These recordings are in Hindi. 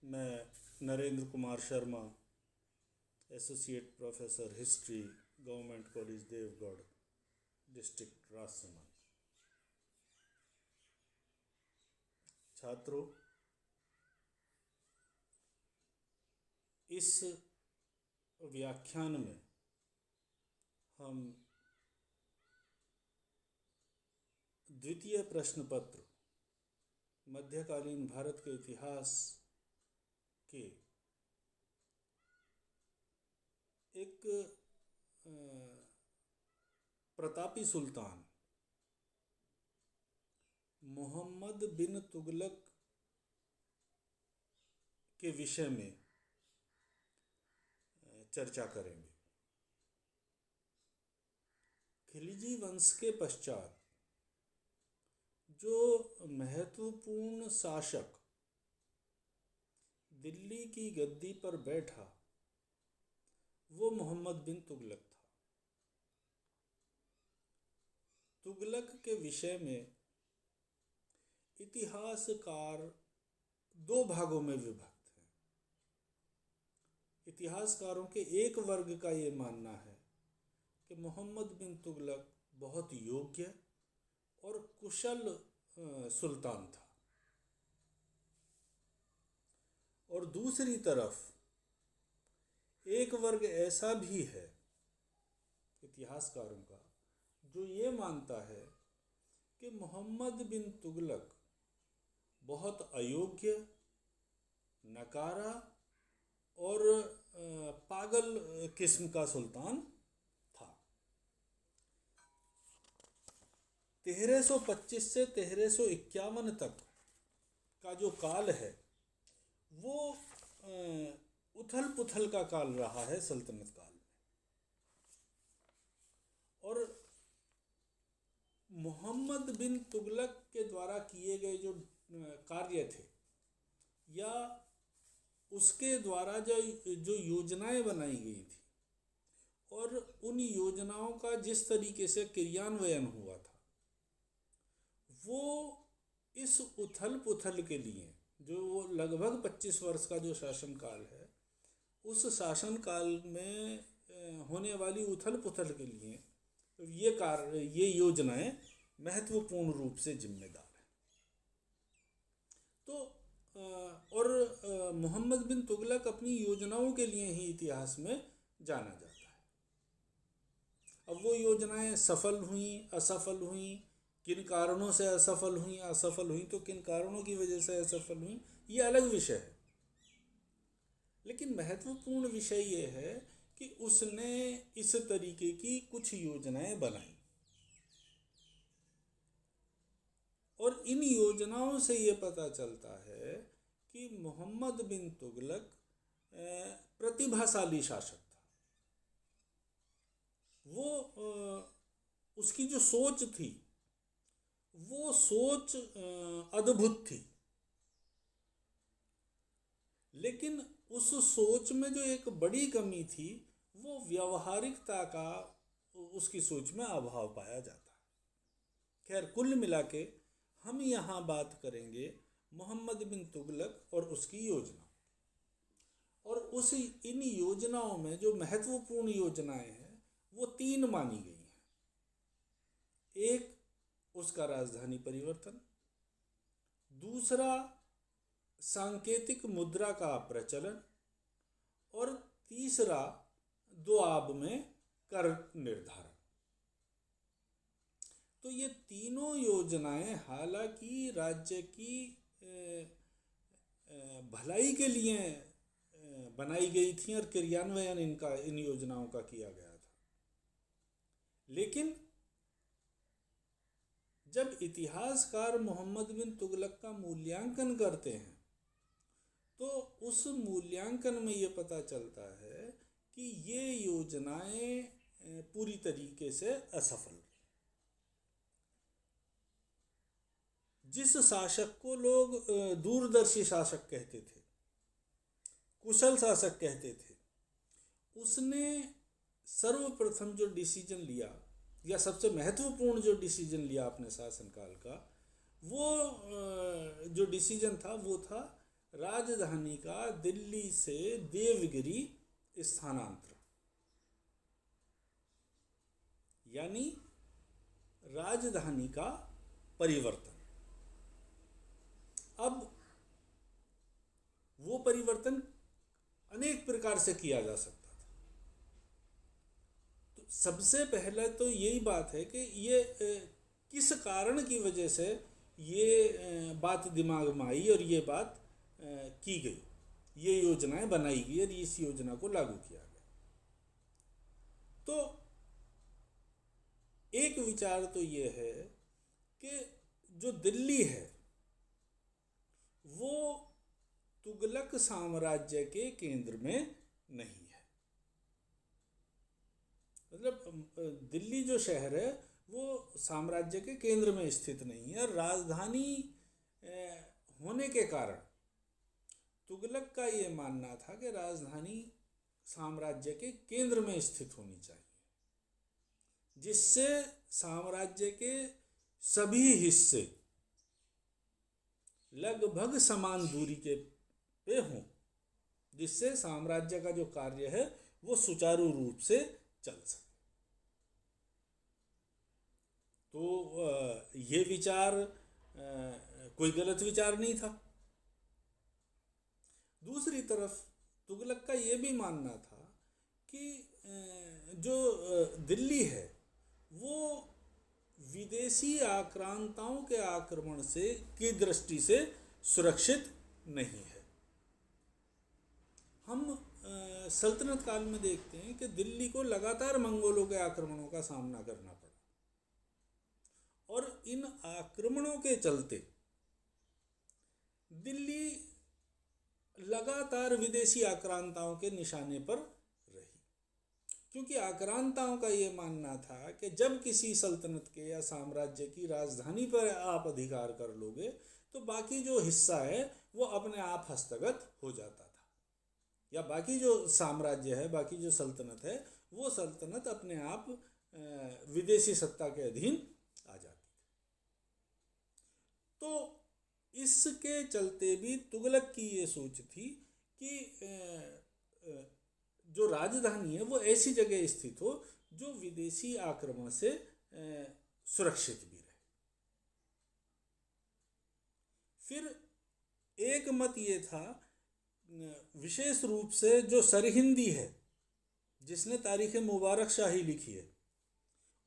मैं Narendra Kumar Sharma, associate professor history, government college Deogarh, district Rajsamand. छात्रों, इस व्याख्यान में हम द्वितीय प्रश्न पत्र मध्यकालीन भारत के इतिहास के एक प्रतापी सुल्तान मोहम्मद बिन तुगलक के विषय में चर्चा करेंगे। खिलजी वंश के पश्चात जो महत्वपूर्ण शासक दिल्ली की गद्दी पर बैठा वो मोहम्मद बिन तुगलक था। तुगलक के विषय में इतिहासकार दो भागों में विभक्त हैं। इतिहासकारों के एक वर्ग का ये मानना है कि मोहम्मद बिन तुगलक बहुत योग्य और कुशल सुल्तान था, और दूसरी तरफ एक वर्ग ऐसा भी है इतिहासकारों का जो ये मानता है कि मोहम्मद बिन तुगलक बहुत अयोग्य, नकारा और पागल किस्म का सुल्तान था। 1325 से 1351 तक का जो काल है वो उथल पुथल का काल रहा है सल्तनत काल में। और मोहम्मद बिन तुगलक के द्वारा किए गए जो कार्य थे या उसके द्वारा जो योजनाएं बनाई गई थी और उन योजनाओं का जिस तरीके से क्रियान्वयन हुआ था, वो इस उथल पुथल के लिए जो लगभग 25 वर्ष का जो शासनकाल है, उस शासनकाल में होने वाली उथल पुथल के लिए ये योजनाएं महत्वपूर्ण रूप से जिम्मेदार हैं। तो और मोहम्मद बिन तुगलक अपनी योजनाओं के लिए ही इतिहास में जाना जाता है। अब वो योजनाएं सफल हुई, असफल हुई, किन कारणों से असफल हुई तो किन कारणों की वजह से असफल हुई, ये अलग विषय है। लेकिन महत्वपूर्ण विषय ये है कि उसने इस तरीके की कुछ योजनाएं बनाई और इन योजनाओं से ये पता चलता है कि मोहम्मद बिन तुगलक प्रतिभाशाली शासक था। वो उसकी जो सोच थी वो सोच अद्भुत थी, लेकिन उस सोच में जो एक बड़ी कमी थी वो व्यावहारिकता का उसकी सोच में अभाव पाया जाता है। खैर, कुल मिला के हम यहाँ बात करेंगे मोहम्मद बिन तुगलक और उसकी योजना, और उस इन योजनाओं में जो महत्वपूर्ण योजनाएं हैं वो 3 मानी गई हैं। एक, उसका राजधानी परिवर्तन। दूसरा, सांकेतिक मुद्रा का प्रचलन। और तीसरा, दोआब में कर निर्धारण। तो ये तीनों योजनाएं हालांकि राज्य की भलाई के लिए बनाई गई थी और क्रियान्वयन इन योजनाओं का किया गया था, लेकिन जब इतिहासकार मोहम्मद बिन तुगलक का मूल्यांकन करते हैं तो उस मूल्यांकन में ये पता चलता है कि ये योजनाएं पूरी तरीके से असफल रही। जिस शासक को लोग दूरदर्शी शासक कहते थे, कुशल शासक कहते थे, उसने सर्वप्रथम जो डिसीजन लिया या सबसे महत्वपूर्ण जो डिसीजन लिया अपने शासनकाल का, वो जो डिसीजन था वो था राजधानी का दिल्ली से देवगिरी स्थानांतरण, यानी राजधानी का परिवर्तन। अब वो परिवर्तन अनेक प्रकार से किया जा सकता था। तो सबसे पहले तो यही बात है कि ये किस कारण की वजह से ये बात दिमाग में आई और ये बात की गई, ये योजनाएं बनाई गई और इस योजना को लागू किया गया। तो एक विचार तो ये है कि जो दिल्ली है वो तुगलक साम्राज्य के केंद्र में नहीं है। मतलब दिल्ली जो शहर है वो साम्राज्य के केंद्र में स्थित नहीं है, और राजधानी होने के कारण तुगलक का ये मानना था कि राजधानी साम्राज्य के केंद्र में स्थित होनी चाहिए, जिससे साम्राज्य के सभी हिस्से लगभग समान दूरी के पे हों, जिससे साम्राज्य का जो कार्य है वो सुचारू रूप से चल सके। तो ये विचार कोई गलत विचार नहीं था। दूसरी तरफ तुगलक का ये भी मानना था कि जो दिल्ली है वो विदेशी आक्रांताओं के आक्रमण से की दृष्टि से सुरक्षित नहीं है। हम सल्तनत काल में देखते हैं कि दिल्ली को लगातार मंगोलों के आक्रमणों का सामना करना पड़ा, और इन आक्रमणों के चलते दिल्ली लगातार विदेशी आक्रांताओं के निशाने पर रही, क्योंकि आक्रांताओं का ये मानना था कि जब किसी सल्तनत के या साम्राज्य की राजधानी पर आप अधिकार कर लोगे तो बाकी जो हिस्सा है वो अपने आप हस्तगत हो जाता था, या बाकी जो साम्राज्य है, बाकी जो सल्तनत है, वो सल्तनत अपने आप विदेशी सत्ता के अधीन आ जाती थी। तो इसके चलते भी तुगलक की ये सोच थी कि जो राजधानी है वो ऐसी जगह स्थित हो जो विदेशी आक्रमण से सुरक्षित भी रहे। फिर एक मत ये था, विशेष रूप से जो सरहिंदी है जिसने तारीख मुबारक शाही लिखी है,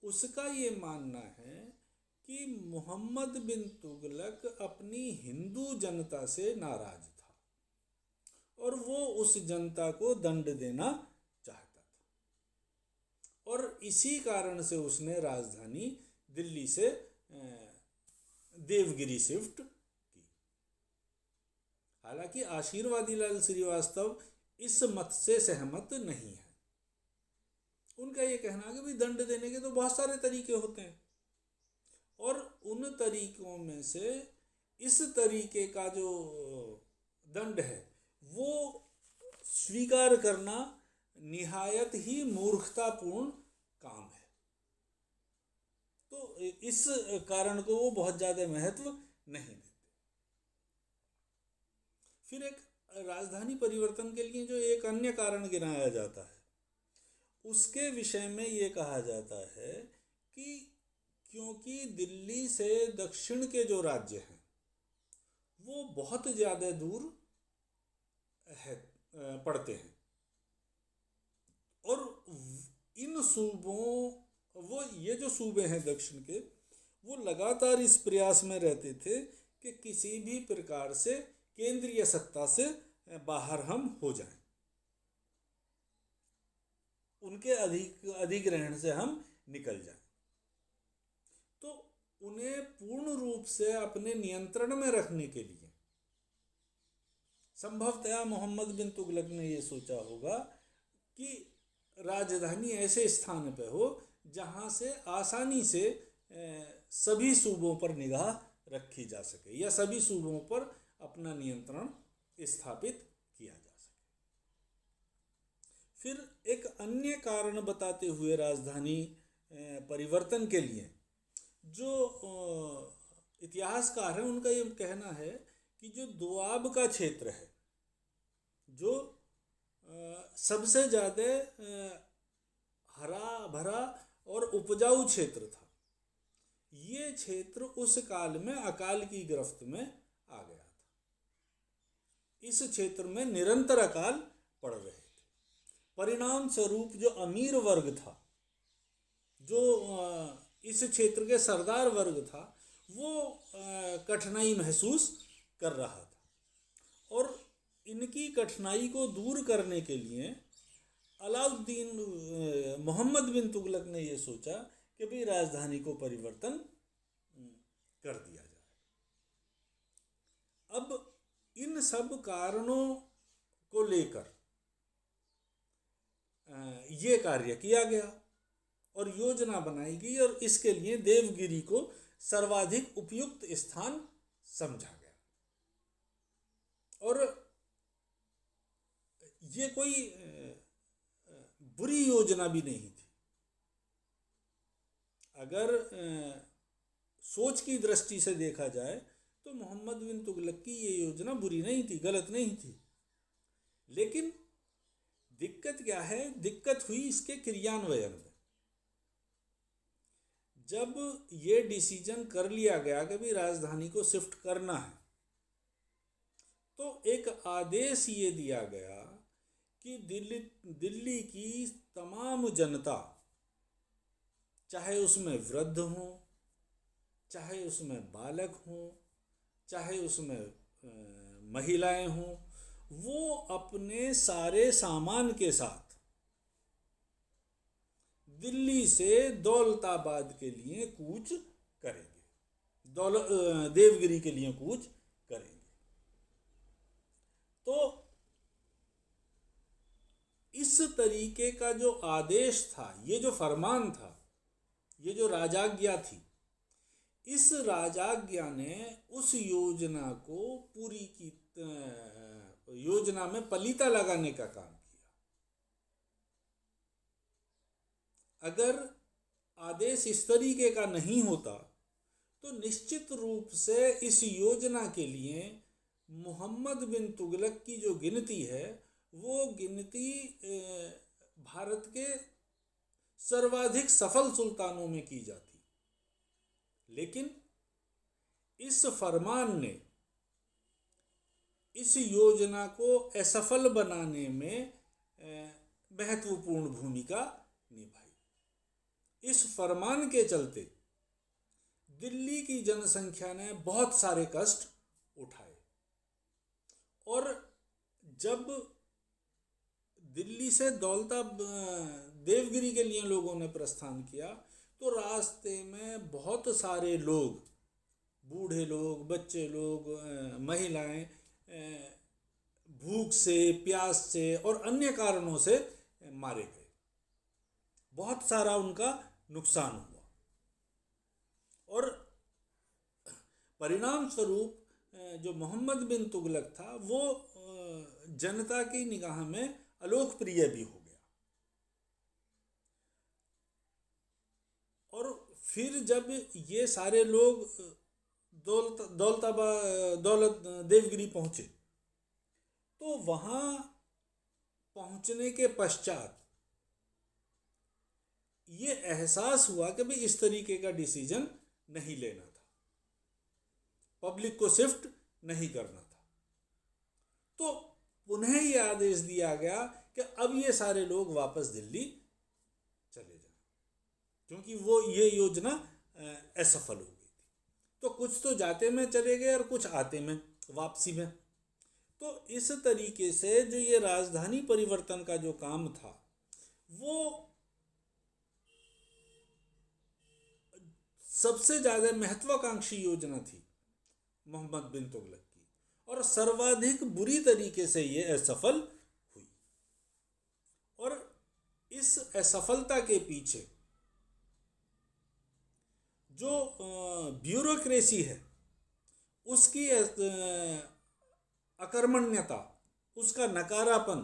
उसका ये मानना है कि मोहम्मद बिन तुगलक अपनी हिंदू जनता से नाराज था और वो उस जनता को दंड देना चाहता था, और इसी कारण से उसने राजधानी दिल्ली से देवगिरी शिफ्ट की। हालांकि आशीर्वादी लाल श्रीवास्तव इस मत से सहमत नहीं है। उनका ये कहना है कि भाई दंड देने के तो बहुत सारे तरीके होते हैं, और उन तरीकों में से इस तरीके का जो दंड है वो स्वीकार करना निहायत ही मूर्खतापूर्ण काम है। तो इस कारण को वो बहुत ज़्यादा महत्व नहीं देते। फिर एक राजधानी परिवर्तन के लिए जो एक अन्य कारण गिनाया जाता है, उसके विषय में ये कहा जाता है कि क्योंकि दिल्ली से दक्षिण के जो राज्य हैं वो बहुत ज़्यादा दूर है पड़ते हैं, और इन सूबों वो ये जो सूबे हैं दक्षिण के, वो लगातार इस प्रयास में रहते थे कि किसी भी प्रकार से केंद्रीय सत्ता से बाहर हम हो जाएं, उनके अधिग्रहण से हम निकल जाएं। तो उन्हें पूर्ण रूप से अपने नियंत्रण में रखने के लिए संभवतः मोहम्मद बिन तुगलक ने ये सोचा होगा कि राजधानी ऐसे स्थान पे हो जहाँ से आसानी से सभी सूबों पर निगाह रखी जा सके या सभी सूबों पर अपना नियंत्रण स्थापित किया जा सके। फिर एक अन्य कारण बताते हुए राजधानी परिवर्तन के लिए जो इतिहासकार हैं उनका ये कहना है कि जो दोआब का क्षेत्र है, जो सबसे ज़्यादा हरा भरा और उपजाऊ क्षेत्र था, ये क्षेत्र उस काल में अकाल की गिरफ्त में आ गया था। इस क्षेत्र में निरंतर अकाल पड़ रहे थे। परिणाम स्वरूप जो अमीर वर्ग था, जो इस क्षेत्र के सरदार वर्ग था, वो कठिनाई महसूस कर रहा था। और इनकी कठिनाई को दूर करने के लिए अलाउद्दीन मोहम्मद बिन तुगलक ने ये सोचा कि भाई राजधानी को परिवर्तन कर दिया जाए। अब इन सब कारणों को लेकर ये कार्य किया गया और योजना बनाई गई और इसके लिए देवगिरी को सर्वाधिक उपयुक्त स्थान समझा गया। और ये कोई बुरी योजना भी नहीं थी। अगर सोच की दृष्टि से देखा जाए तो मोहम्मद बिन तुगलक की ये योजना बुरी नहीं थी, गलत नहीं थी। लेकिन दिक्कत क्या है? दिक्कत हुई इसके क्रियान्वयन में। जब ये डिसीजन कर लिया गया कि भी राजधानी को शिफ्ट करना है, तो एक आदेश ये दिया गया कि दिल्ली की तमाम जनता, चाहे उसमें वृद्ध हों, चाहे उसमें बालक हों, चाहे उसमें महिलाएं हों, वो अपने सारे सामान के साथ दिल्ली से दौलताबाद के लिए कूच करेंगे, देवगिरी के लिए कूच करेंगे। तो इस तरीके का जो आदेश था, ये जो फरमान था, ये जो राजाज्ञा थी, इस राजाज्ञा ने उस योजना को पूरी की योजना में पलीता लगाने का काम किया। अगर आदेश इस तरीके का नहीं होता तो निश्चित रूप से इस योजना के लिए मोहम्मद बिन तुगलक की जो गिनती है, वो गिनती भारत के सर्वाधिक सफल सुल्तानों में की जाती। लेकिन इस फरमान ने इस योजना को असफल बनाने में महत्वपूर्ण भूमिका निभाई। इस फरमान के चलते दिल्ली की जनसंख्या ने बहुत सारे कष्ट उठाए और जब दिल्ली से देवगिरी के लिए लोगों ने प्रस्थान किया तो रास्ते में बहुत सारे लोग, बूढ़े लोग, बच्चे लोग, महिलाएं भूख से, प्यास से और अन्य कारणों से मारे गए। बहुत सारा उनका नुकसान हुआ और परिणाम स्वरूप जो मोहम्मद बिन तुगलक था वो जनता की निगाह में अलोकप्रिय भी हो गया। और फिर जब ये सारे लोग दौलत देवगिरी पहुँचे तो वहाँ पहुँचने के पश्चात ये एहसास हुआ कि भाई इस तरीके का डिसीजन नहीं लेना था, पब्लिक को शिफ्ट नहीं करना था। तो पुनः ये आदेश दिया गया कि अब ये सारे लोग वापस दिल्ली चले जाएं, क्योंकि वो ये योजना असफल हो गई थी। तो कुछ तो जाते में चले गए और कुछ आते में, वापसी में। तो इस तरीके से जो ये राजधानी परिवर्तन का जो काम था वो सबसे ज़्यादा महत्वाकांक्षी योजना थी मोहम्मद बिन तुगलक की और सर्वाधिक बुरी तरीके से ये असफल हुई। और इस असफलता के पीछे जो ब्यूरोक्रेसी है उसकी अकर्मण्यता, उसका नकारापन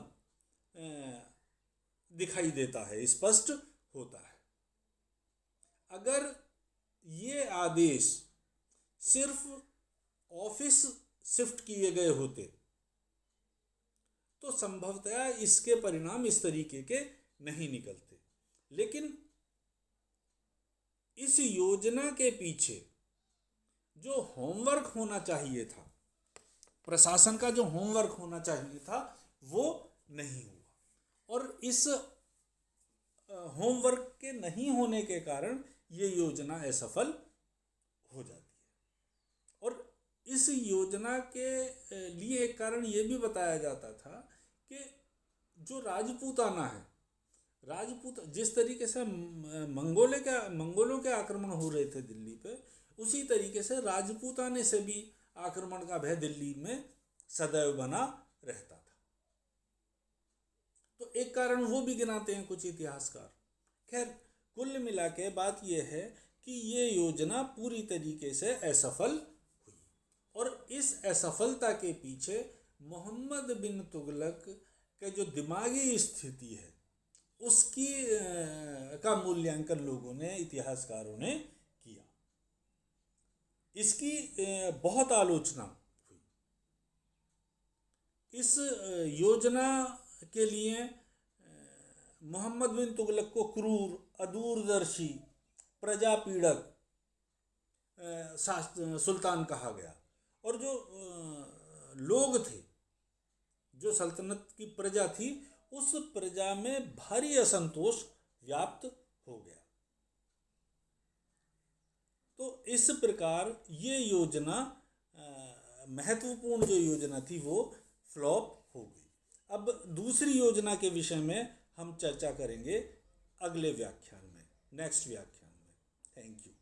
दिखाई देता है, स्पष्ट होता है। अगर ये आदेश सिर्फ ऑफिस शिफ्ट किए गए होते तो संभवतः इसके परिणाम इस तरीके के नहीं निकलते। लेकिन इस योजना के पीछे जो होमवर्क होना चाहिए था, प्रशासन का जो होमवर्क होना चाहिए था, वो नहीं हुआ। और इस होमवर्क के नहीं होने के कारण ये योजना असफल हो जाती है। और इस योजना के लिए एक कारण ये भी बताया जाता था कि जो राजपूताना है, राजपूत जिस तरीके से मंगोलों के आक्रमण हो रहे थे दिल्ली पे, उसी तरीके से राजपूताने से भी आक्रमण का भय दिल्ली में सदैव बना रहता था। तो एक कारण वो भी गिनाते हैं कुछ इतिहासकार। खैर, कुल मिला के बात यह है कि ये योजना पूरी तरीके से असफल हुई। और इस असफलता के पीछे मोहम्मद बिन तुगलक के जो दिमागी स्थिति है उसकी का मूल्यांकन लोगों ने, इतिहासकारों ने किया। इसकी बहुत आलोचना हुई। इस योजना के लिए मोहम्मद बिन तुगलक को क्रूर, अदूरदर्शी, प्रजापीड़क सुल्तान कहा गया। और जो लोग थे, जो सल्तनत की प्रजा थी, उस प्रजा में भारी असंतोष व्याप्त हो गया। तो इस प्रकार ये योजना, महत्वपूर्ण जो योजना थी, वो फ्लॉप हो गई। अब दूसरी योजना के विषय में हम चर्चा करेंगे अगले व्याख्यान में, नेक्स्ट व्याख्यान में। Thank you.